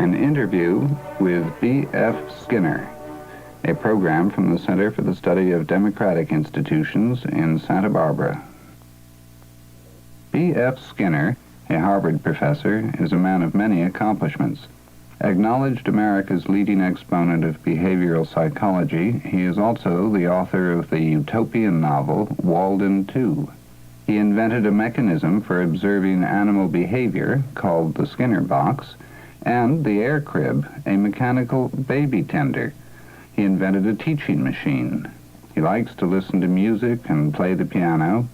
An interview with B.F. Skinner, a program from the Center for the Study of Democratic Institutions in Santa Barbara. B.F. Skinner, a Harvard professor, is a man of many accomplishments. Acknowledged America's leading exponent of behavioral psychology, he is also the author of the utopian novel Walden 2. He invented a mechanism for observing animal behavior called the Skinner box, and the air crib, a mechanical baby tender. He invented a teaching machine. He likes to listen to music and play the piano.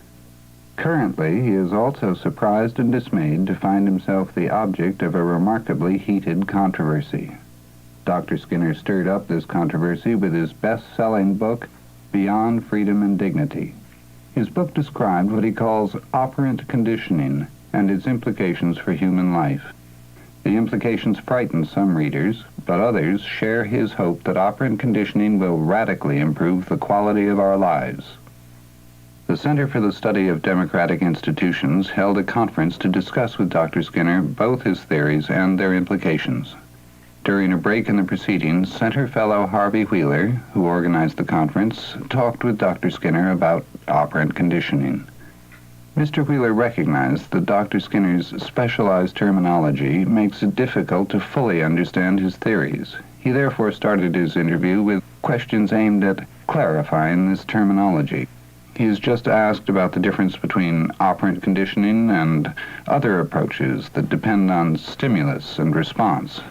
Currently, he is also surprised and dismayed to find himself the object of a remarkably heated controversy. Dr. Skinner stirred up this controversy with his best-selling book, Beyond Freedom and Dignity. His book described what he calls operant conditioning and its implications for human life. The implications frighten some readers, but others share his hope that operant conditioning will radically improve the quality of our lives. The Center for the Study of Democratic Institutions held a conference to discuss with Dr. Skinner both his theories and their implications. During a break in the proceedings, Center Fellow Harvey Wheeler, who organized the conference, talked with Dr. Skinner about operant conditioning. Mr. Wheeler recognized that Dr. Skinner's specialized terminology makes it difficult to fully understand his theories. He therefore started his interview with questions aimed at clarifying this terminology. He is just asked about the difference between operant conditioning and other approaches that depend on stimulus and response.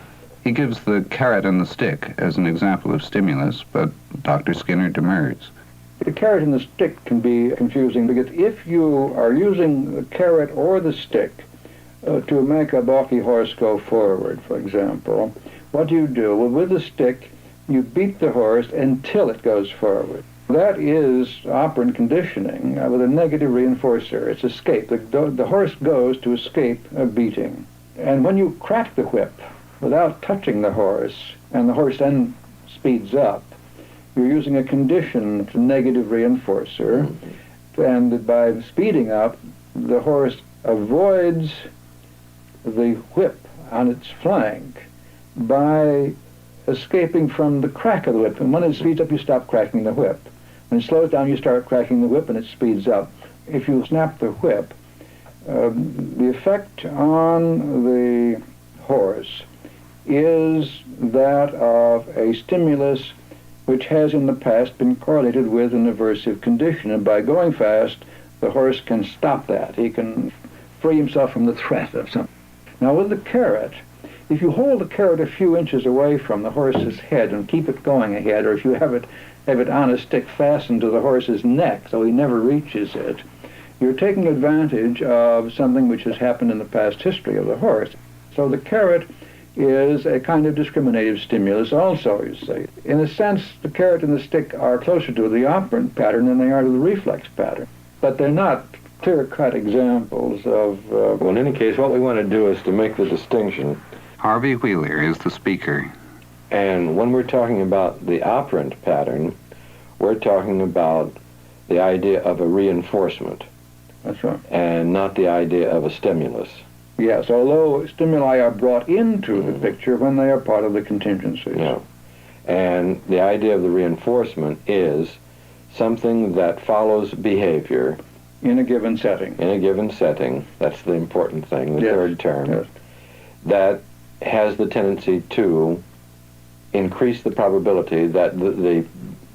He gives the carrot and the stick as an example of stimulus, but Dr. Skinner demurs. The carrot and the stick can be confusing because if you are using the carrot or the stick to make a balky horse go forward, for example, what do you do? Well, with the stick, you beat the horse until it goes forward. That is operant conditioning with a negative reinforcer. It's escape. The horse goes to escape a beating. And when you crack the whip without touching the horse, and the horse then speeds up, you're using a conditioned negative reinforcer, and by speeding up, the horse avoids the whip on its flank by escaping from the crack of the whip. And when it speeds up, you stop cracking the whip. When it slows down, you start cracking the whip and it speeds up. If you snap the whip, the effect on the horse is that of a stimulus which has in the past been correlated with an aversive condition. And by going fast, the horse can stop that. He can free himself from the threat of something. Now with the carrot, if you hold the carrot a few inches away from the horse's head and keep it going ahead, or if you have it on a stick fastened to the horse's neck so he never reaches it, you're taking advantage of something which has happened in the past history of the horse. So the carrot is a kind of discriminative stimulus also, you see. In a sense, the carrot and the stick are closer to the operant pattern than they are to the reflex pattern. But they're not clear-cut examples of... Well, in any case, what we want to do is to make the distinction. Harvey Wheeler is the speaker. And when we're talking about the operant pattern, we're talking about the idea of a reinforcement. That's right. And not the idea of a stimulus. Yes, although stimuli are brought into the picture when they are part of the contingencies. Yeah. And the idea of the reinforcement is something that follows behavior. In a given setting. In a given setting. That's the important thing, the third term. Yes. That has the tendency to increase the probability that the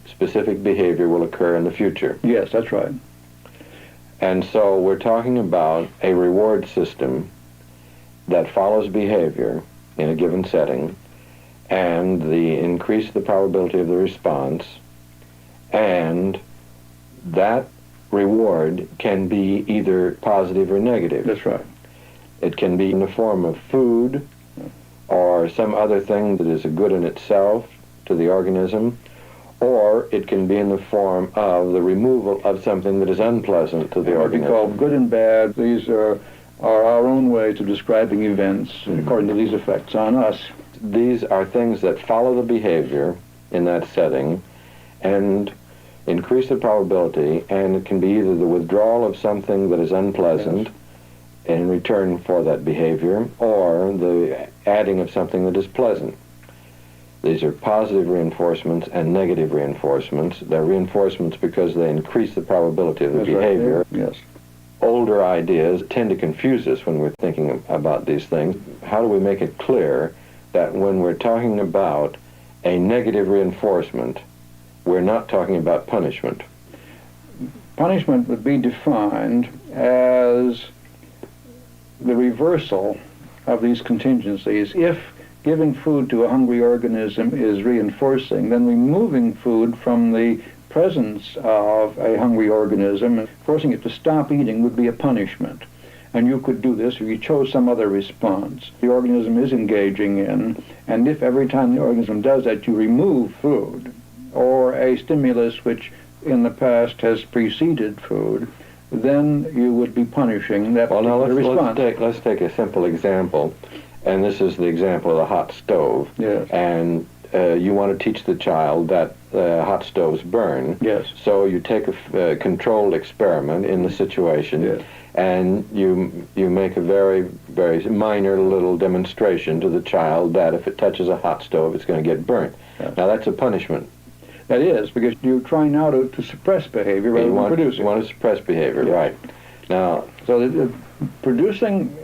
specific behavior will occur in the future. Yes, that's right. And so we're talking about a reward system that follows behavior in a given setting, and the increase the probability of the response, and that reward can be either positive or negative. That's right. It can be in the form of food or some other thing that is a good in itself to the organism, or it can be in the form of the removal of something that is unpleasant to the organism. What we call good and bad. These are our own ways of describing events according to these effects on us. These are things that follow the behavior in that setting and increase the probability, and it can be either the withdrawal of something that is unpleasant, in return for that behavior, or the adding of something that is pleasant. These are positive reinforcements and negative reinforcements. They're reinforcements because they increase the probability of the behavior. Right. Yes. Older ideas tend to confuse us when we're thinking about these things. How do we make it clear that when we're talking about a negative reinforcement, we're not talking about punishment? Punishment would be defined as the reversal of these contingencies. If giving food to a hungry organism is reinforcing, then removing food from the presence of a hungry organism and forcing it to stop eating would be a punishment. And you could do this if you chose some other response the organism is engaging in, and if every time the organism does that you remove food or a stimulus which in the past has preceded food, then you would be punishing that particular response. Let's take a simple example, and this is the example of the hot stove. Yes. And you want to teach the child that hot stoves burn. Yes. So you take a controlled experiment in the situation. Yes. And you make a very, very minor little demonstration to the child that if it touches a hot stove, it's going to get burnt. Yes. Now that's a punishment. That is, because you're trying now to suppress behavior rather than produce it. You want to suppress behavior, Yes. right. Now, so producing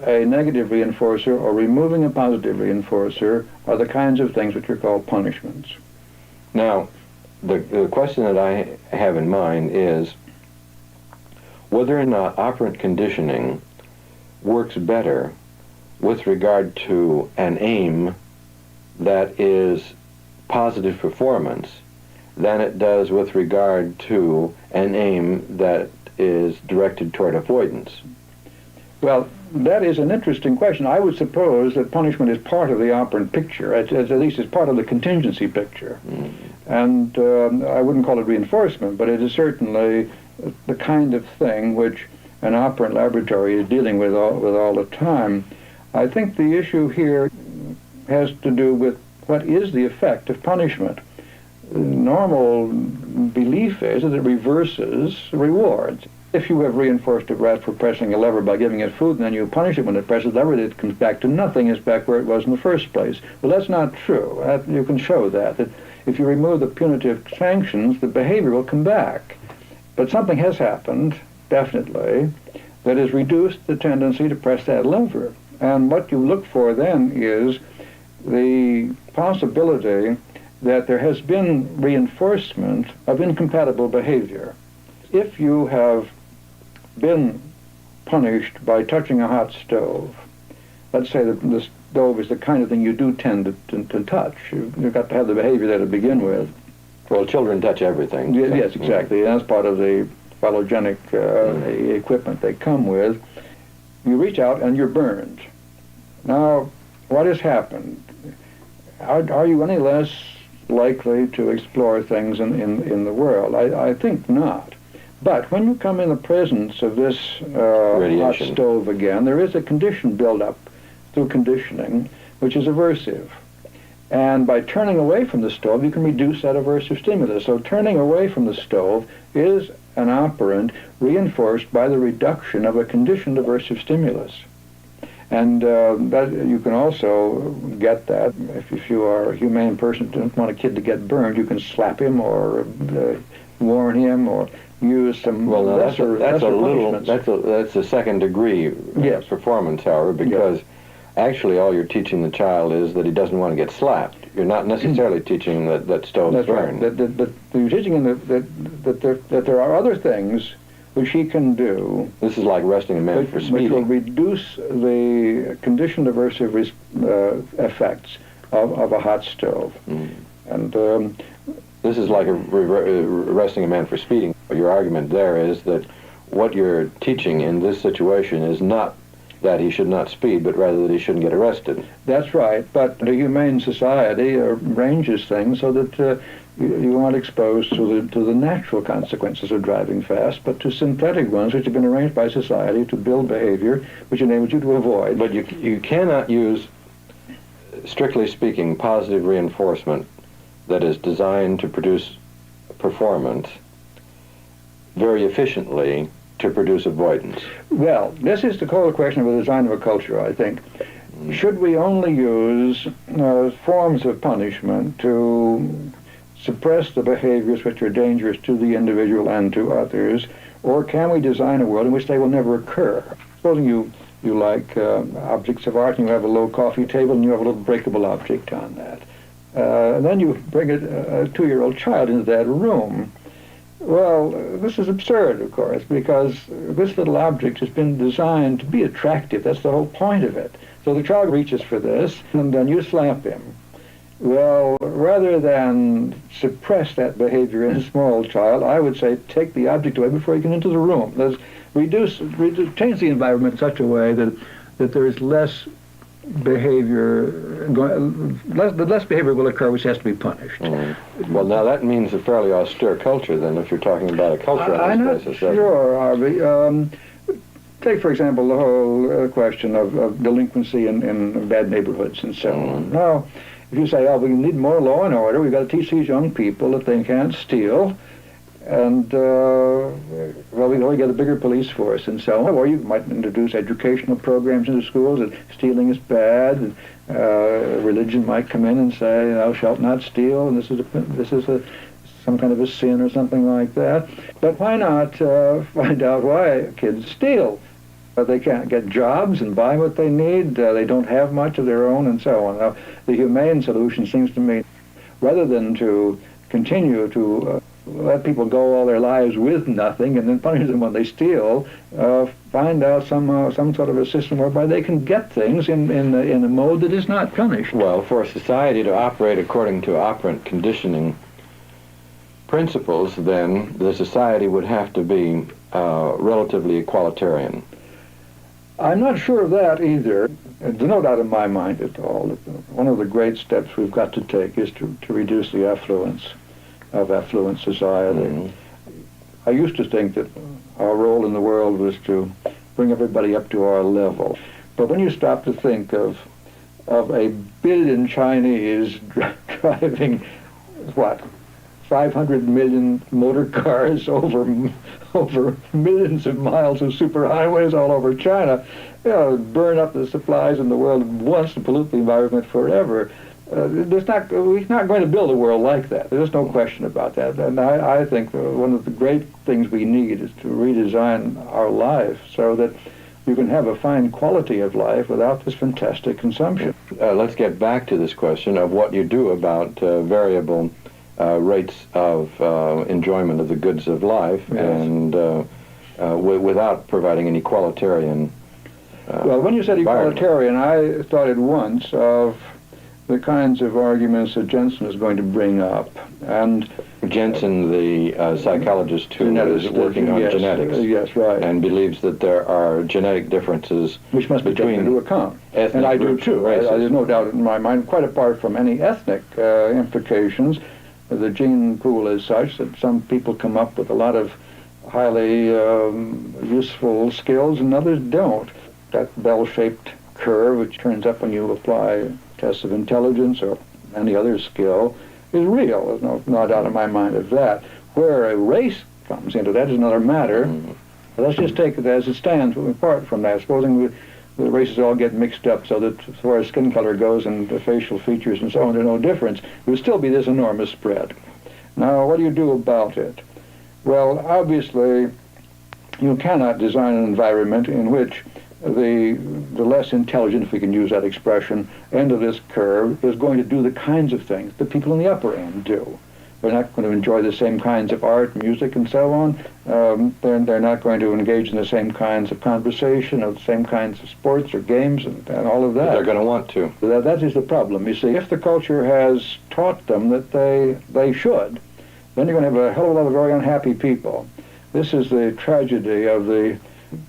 a negative reinforcer or removing a positive reinforcer are the kinds of things which are called punishments. now the question that I have in mind is whether or not operant conditioning works better with regard to an aim that is positive performance than it does with regard to an aim that is directed toward avoidance. Well, that is an interesting question. I would suppose that punishment is part of the operant picture, at least it's part of the contingency picture. Mm-hmm. And I wouldn't call it reinforcement, but it is certainly the kind of thing which an operant laboratory is dealing with all the time. I think the issue here has to do with what is the effect of punishment. Normal belief is that it reverses rewards. If you have reinforced a rat for pressing a lever by giving it food, and then you punish it when it presses the lever, it comes back to nothing. It's back where it was in the first place. Well, that's not true. You can show that if you remove the punitive sanctions, the behavior will come back. But something has happened, definitely, that has reduced the tendency to press that lever. And what you look for then is the possibility that there has been reinforcement of incompatible behavior. If you have been punished by touching a hot stove, let's say that the stove is the kind of thing you do tend to touch. You've got to have the behavior there to begin with. Well, children touch everything. Yes, exactly. That's part of the phylogenic equipment they come with. You reach out and you're burned. Now, what has happened? Are you any less likely to explore things in the world? I think not. But when you come in the presence of this hot stove again, there is a condition built up through conditioning which is aversive. And by turning away from the stove, you can reduce that aversive stimulus. So turning away from the stove is an operant reinforced by the reduction of a conditioned aversive stimulus. And that you can also get that if you are a humane person, don't want a kid to get burned, you can slap him or warn him or use some lesser punishments. That's a second degree yes. performance, however, because yes. actually all you're teaching the child is that he doesn't want to get slapped. You're not necessarily teaching that stoves burn. Right. That you're teaching him that there are other things which he can do. This is like arresting a man for speeding. Which will reduce the conditioned aversive effects of a hot stove. Mm. And this is like arresting a man for speeding. Your argument there is that what you're teaching in this situation is not that he should not speed, but rather that he shouldn't get arrested. That's right, but the humane society arranges things so that you aren't exposed to the natural consequences of driving fast, but to synthetic ones which have been arranged by society to build behavior which enables you to avoid. But you cannot use, strictly speaking, positive reinforcement that is designed to produce performance very efficiently to produce avoidance? Well, this is the core question of the design of a culture, I think. Should we only use forms of punishment to suppress the behaviors which are dangerous to the individual and to others, or can we design a world in which they will never occur? Supposing you like objects of art and you have a low coffee table and you have a little breakable object on that. And then you bring a 2-year-old child into that room. Well, this is absurd, of course, because this little object has been designed to be attractive. That's the whole point of it. So the child reaches for this, and then you slap him. Well, rather than suppress that behavior in a small child, I would say take the object away before you get into the room. Let's change the environment in such a way that there is less behavior, less behavior will occur which has to be punished. Well, now that means a fairly austere culture, then, if you're talking about a culture on this basis. I'm not sure, Harvey. Take, for example, the whole question of delinquency in bad neighborhoods and so on. Now, if you say, oh, we need more law and order, we've got to teach these young people that they can't steal, and, well, we get a bigger police force and so on. Or you might introduce educational programs into schools that stealing is bad, and religion might come in and say, thou shalt not steal, and this is some kind of a sin or something like that. But why not find out why kids steal? They can't get jobs and buy what they need. They don't have much of their own and so on. Now, the humane solution seems to me, rather than to continue to let people go all their lives with nothing and then punish them when they steal, find out some sort of a system whereby they can get things in a mode that is not punished. Well, for society to operate according to operant conditioning principles, then the society would have to be relatively equalitarian. I'm not sure of that either. There's no doubt in my mind at all that one of the great steps we've got to take is to reduce the affluence of affluent society. I used to think that our role in the world was to bring everybody up to our level. But when you stop to think of 1 billion Chinese driving, what, 500 million motor cars over millions of miles of superhighways all over China, burn up the supplies in the world at once and pollute the environment forever. We're not going to build a world like that. There's no question about that. And I think one of the great things we need is to redesign our life so that you can have a fine quality of life without this fantastic consumption. Let's get back to this question of what you do about variable rates of enjoyment of the goods of life, yes, and without providing an equalitarian well, when you said equalitarian, I thought at once of the kinds of arguments that Jensen is going to bring up. And Jensen, the psychologist who is working on genetics, yes, right, and believes that there are genetic differences which must be taken into account. And I do too. There's no doubt in my mind, quite apart from any ethnic implications. The gene pool is such that some people come up with a lot of highly useful skills and others don't. That bell-shaped curve, which turns up when you apply tests of intelligence or any other skill, is real. There's no doubt in my mind of that. Where a race comes into that is another matter. But let's just take it as it stands apart from that. Supposing the races all get mixed up so that as far as skin color goes and the facial features and so on, there's no difference. There would still be this enormous spread. Now, what do you do about it? Well, obviously, you cannot design an environment in which the less intelligent, if we can use that expression, end of this curve is going to do the kinds of things that people in the upper end do. They're not going to enjoy the same kinds of art, music, and so on. They're not going to engage in the same kinds of conversation or the same kinds of sports or games and all of that. But they're going to want to. That is the problem. You see, if the culture has taught them that they should, then you're going to have a hell of a lot of very unhappy people. This is the tragedy of the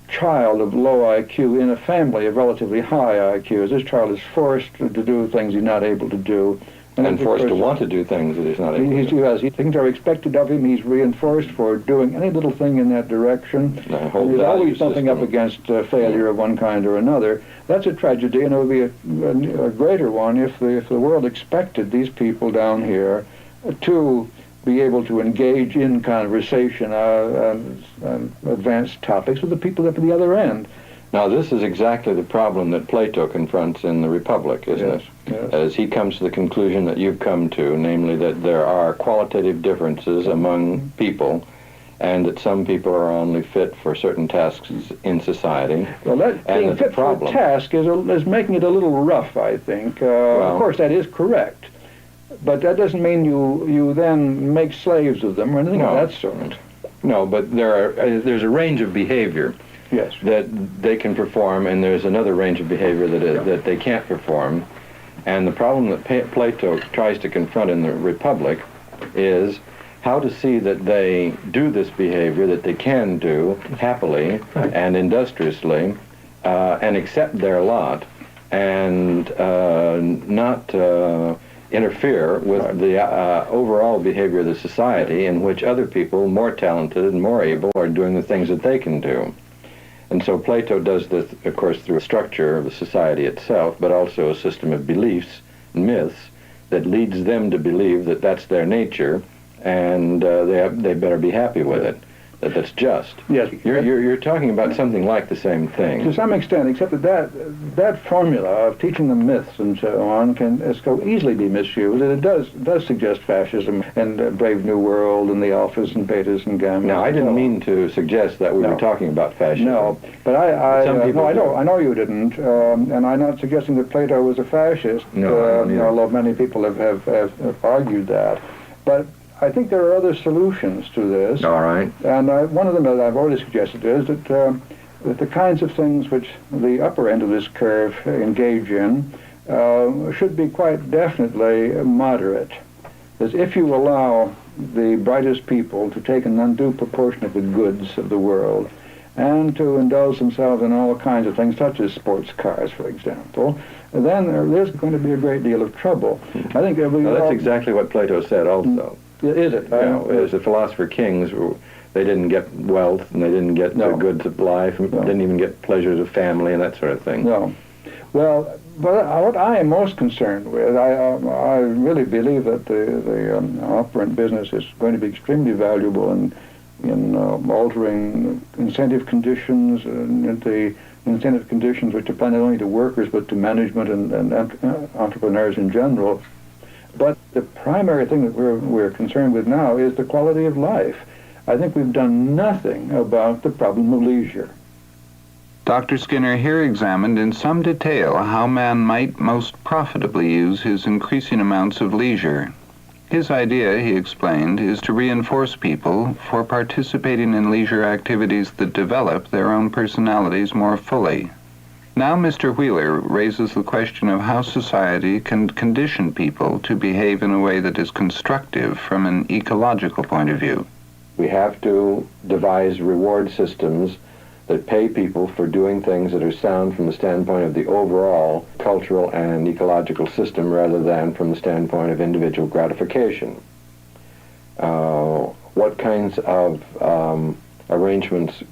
child of low IQ in a family of relatively high IQ. As this child is forced to do things he's not able to do. And forced to want to do things that he's not able to do. He things are expected of him. He's reinforced for doing any little thing in that direction. There's always something up against failure of one kind or another. That's a tragedy, and it would be a greater one if the world expected these people down here to be able to engage in conversation on advanced topics with the people at the other end. Now, this is exactly the problem that Plato confronts in the Republic, isn't it? Yes. As he comes to the conclusion that you've come to, namely that there are qualitative differences among people, and that some people are only fit for certain tasks in society. Well, that being fit for a task is making it a little rough, I think. Of course, that is correct. But that doesn't mean you then make slaves of them or anything of that sort. No, but there's a range of behavior that they can perform, and there's another range of behavior that they can't perform. And the problem that Plato tries to confront in the Republic is how to see that they do this behavior that they can do happily and industriously and accept their lot and not interfere with the overall behavior of the society in which other people, more talented and more able, are doing the things that they can do. And so Plato does this, of course, through a structure of the society itself, but also a system of beliefs, myths, that leads them to believe that that's their nature, and they better be happy with it, that's just. Yes. You're talking about something like the same thing. To some extent, except that formula of teaching them myths and so on can so easily be misused, and it does suggest fascism and Brave New World and the alphas and betas and gammas. Now, I didn't mean to suggest that we were talking about fascism. No, but I know you didn't, and I'm not suggesting that Plato was a fascist. Although many people have argued that, but I think there are other solutions to this. All right. And one of them that I've already suggested is that the kinds of things which the upper end of this curve engage in should be quite definitely moderate. As if you allow the brightest people to take an undue proportion of the goods of the world and to indulge themselves in all kinds of things, such as sports cars, for example, then there's going to be a great deal of trouble. I think that's exactly what Plato said also. Is it? As the philosopher kings, they didn't get wealth, and they didn't get the goods of life, and didn't even get pleasures of family and that sort of thing. No. Well, but what I am most concerned with, I really believe that the operant business is going to be extremely valuable in altering incentive conditions, and the incentive conditions which apply not only to workers but to management and entrepreneurs in general. But the primary thing that we're concerned with now is the quality of life. I think we've done nothing about the problem of leisure. Dr. Skinner here examined in some detail how man might most profitably use his increasing amounts of leisure. His idea, he explained, is to reinforce people for participating in leisure activities that develop their own personalities more fully. Now Mr. Wheeler raises the question of how society can condition people to behave in a way that is constructive from an ecological point of view. We have to devise reward systems that pay people for doing things that are sound from the standpoint of the overall cultural and ecological system rather than from the standpoint of individual gratification. What kinds of arrangements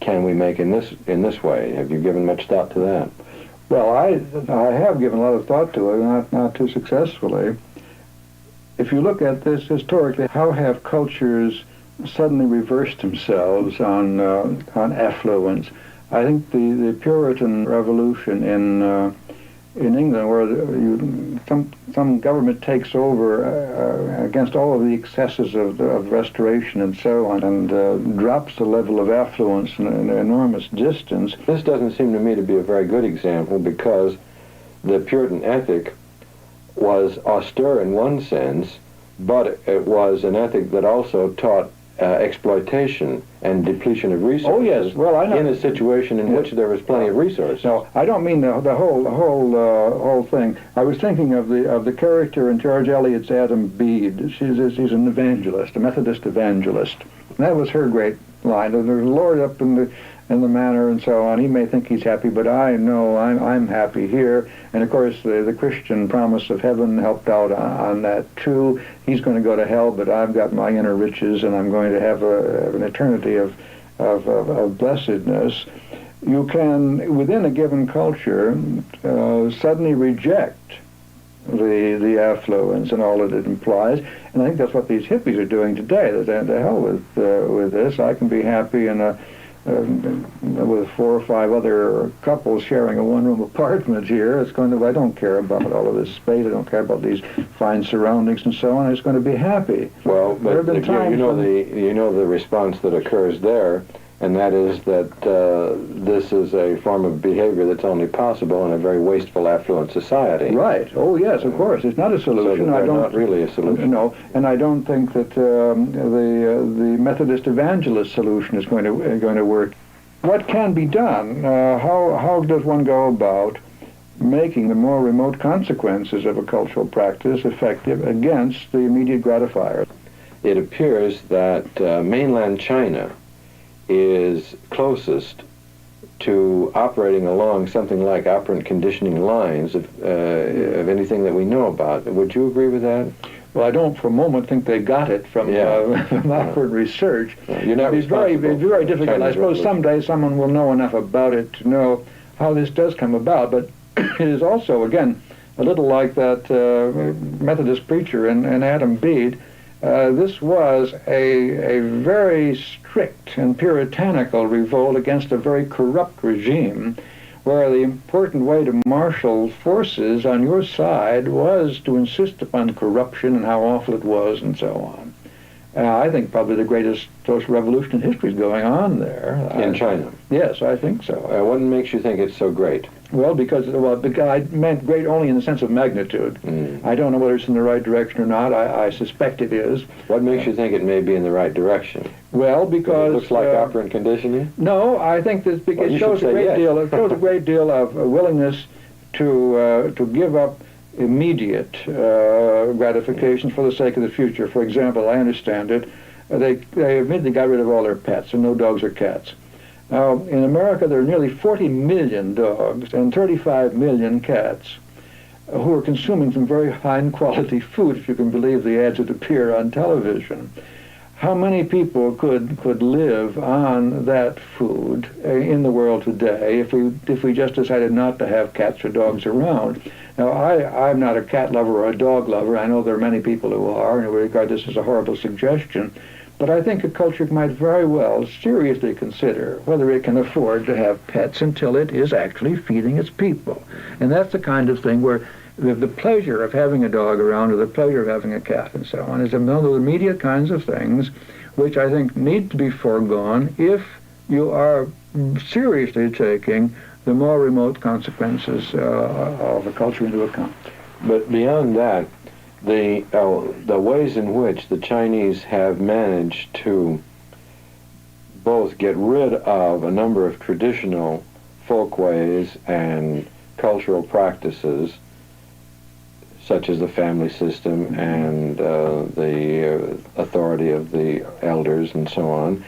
can we make in this way? Have you given much thought to that? Well, I have given a lot of thought to it, not too successfully. If you look at this historically, how have cultures suddenly reversed themselves on affluence? I think the Puritan Revolution in England, where some government takes over against all of the excesses of restoration and so on, and drops the level of affluence in an enormous distance. This doesn't seem to me to be a very good example, because the Puritan ethic was austere in one sense, but it was an ethic that also taught exploitation and depletion of resources. Oh yes, well I know. In a situation in which there was plenty of resources. No, I don't mean the whole thing. I was thinking of the character in George Eliot's Adam Bede. She's an evangelist, a Methodist evangelist. And that was her great line. There's a Lord up in the manor and so on. He may think he's happy, but I know I'm happy here. And of course, the Christian promise of heaven helped out on that too. He's going to go to hell, but I've got my inner riches, and I'm going to have an eternity of blessedness. You can, within a given culture, suddenly reject the affluence and all that it implies. And I think that's what these hippies are doing today. They're to hell with this. I can be happy in a with 4 or 5 other couples sharing a one-room apartment here. It's going to. I don't care about all of this space. I don't care about these fine surroundings and so on. I'm just going to be happy. Well, but you know the response that occurs there, and that is that this is a form of behavior that's only possible in a very wasteful, affluent society. Right. Oh, yes, of course. It's not a solution. So not really a solution. No, and I don't think that the Methodist evangelist solution is going to work. What can be done? How does one go about making the more remote consequences of a cultural practice effective against the immediate gratifier? It appears that mainland China is closest to operating along something like operant conditioning lines of anything that we know about. Would you agree with that? Well, I don't for a moment think they got it from operant research. You're not It's very difficult. I suppose someday someone will know enough about it to know how this does come about, but it is also, again, a little like that Methodist preacher in Adam Bede. This was a very strict and puritanical revolt against a very corrupt regime, where the important way to marshal forces on your side was to insist upon corruption and how awful it was and so on. I think probably the greatest social revolution in history is going on there. In China? Yes, I think so. What makes you think it's so great? Well, because I meant great only in the sense of magnitude. I don't know whether it's in the right direction or not. I suspect it is. What makes you think it may be in the right direction? Well, because it looks like operant conditioning. No, I think that it shows a great deal. It shows a great deal of willingness to give up immediate gratifications for the sake of the future. For example, I understand it. They immediately got rid of all their pets, and no dogs or cats. Now, in America, there are nearly 40 million dogs and 35 million cats who are consuming some very high-quality food, if you can believe the ads that appear on television. How many people could live on that food in the world today if we just decided not to have cats or dogs around? Now, I'm not a cat lover or a dog lover. I know there are many people who are, and we regard this as a horrible suggestion. But I think a culture might very well seriously consider whether it can afford to have pets until it is actually feeding its people. And that's the kind of thing where the pleasure of having a dog around or the pleasure of having a cat and so on is one of those immediate kinds of things which I think need to be foregone if you are seriously taking the more remote consequences of a culture into account. But beyond that, the ways in which the Chinese have managed to both get rid of a number of traditional folkways and cultural practices, such as the family system and the authority of the elders and so on,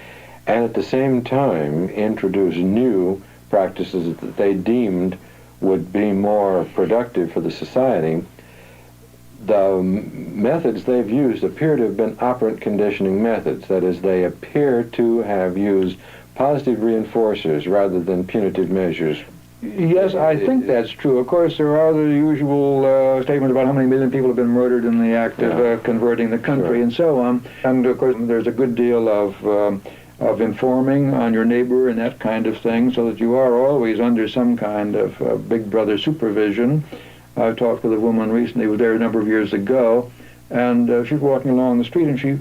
and at the same time introduce new practices that they deemed would be more productive for the society. The methods they've used appear to have been operant conditioning methods. That is, they appear to have used positive reinforcers rather than punitive measures. Yes, I think that's true. Of course, there are the usual statements about how many million people have been murdered in the act of converting the country and so on. And of course, there's a good deal of informing on your neighbor and that kind of thing, so that you are always under some kind of big brother supervision. I talked with a woman recently who was there a number of years ago, and she was walking along the street, and she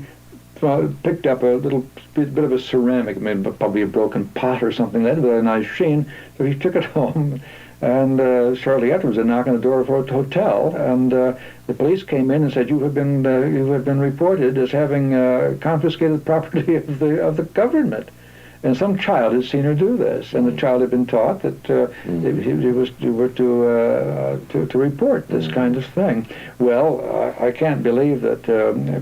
picked up a little bit of a ceramic, maybe probably a broken pot or something. That had a nice sheen, so he took it home. And shortly afterwards, a knock on the door of a hotel, and the police came in and said, "You have been reported as having confiscated property of the government." And some child had seen her do this, and the child had been taught that he was to report this kind of thing. Well, I can't believe that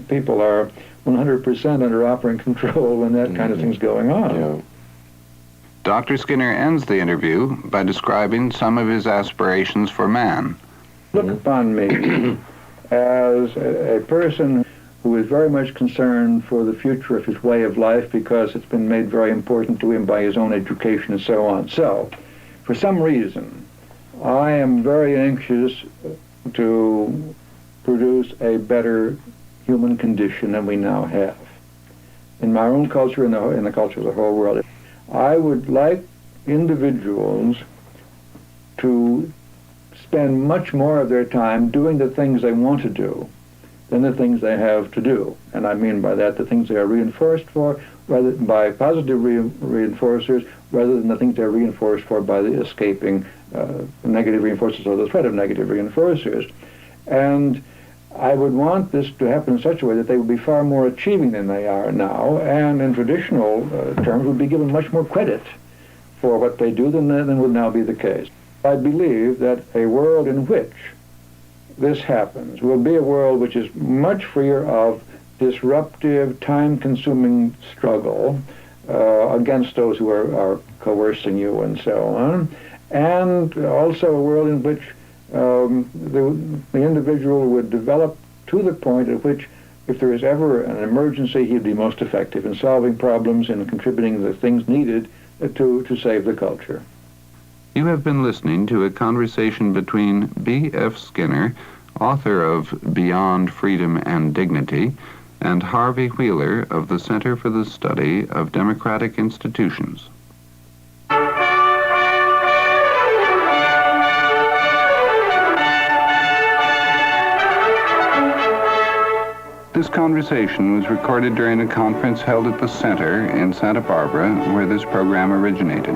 people are 100% under operant control when that kind of thing's going on. Yeah. Dr. Skinner ends the interview by describing some of his aspirations for man. Look upon me as a person who is very much concerned for the future of his way of life because it's been made very important to him by his own education and so on. So, for some reason, I am very anxious to produce a better human condition than we now have. In my own culture, in the culture of the whole world, I would like individuals to spend much more of their time doing the things they want to do than the things they have to do. And I mean by that the things they are reinforced for rather by positive reinforcers rather than the things they're reinforced for by the escaping negative reinforcers or the threat of negative reinforcers. And I would want this to happen in such a way that they would be far more achieving than they are now, and in traditional terms would be given much more credit for what they do than would now be the case. I believe that a world in which this happens will be a world which is much freer of disruptive, time-consuming struggle against those who are coercing you and so on, and also a world in which the individual would develop to the point at which, if there is ever an emergency, he'd be most effective in solving problems and contributing the things needed to save the culture. You have been listening to a conversation between B.F. Skinner, author of Beyond Freedom and Dignity, and Harvey Wheeler of the Center for the Study of Democratic Institutions. This conversation was recorded during a conference held at the Center in Santa Barbara, where this program originated.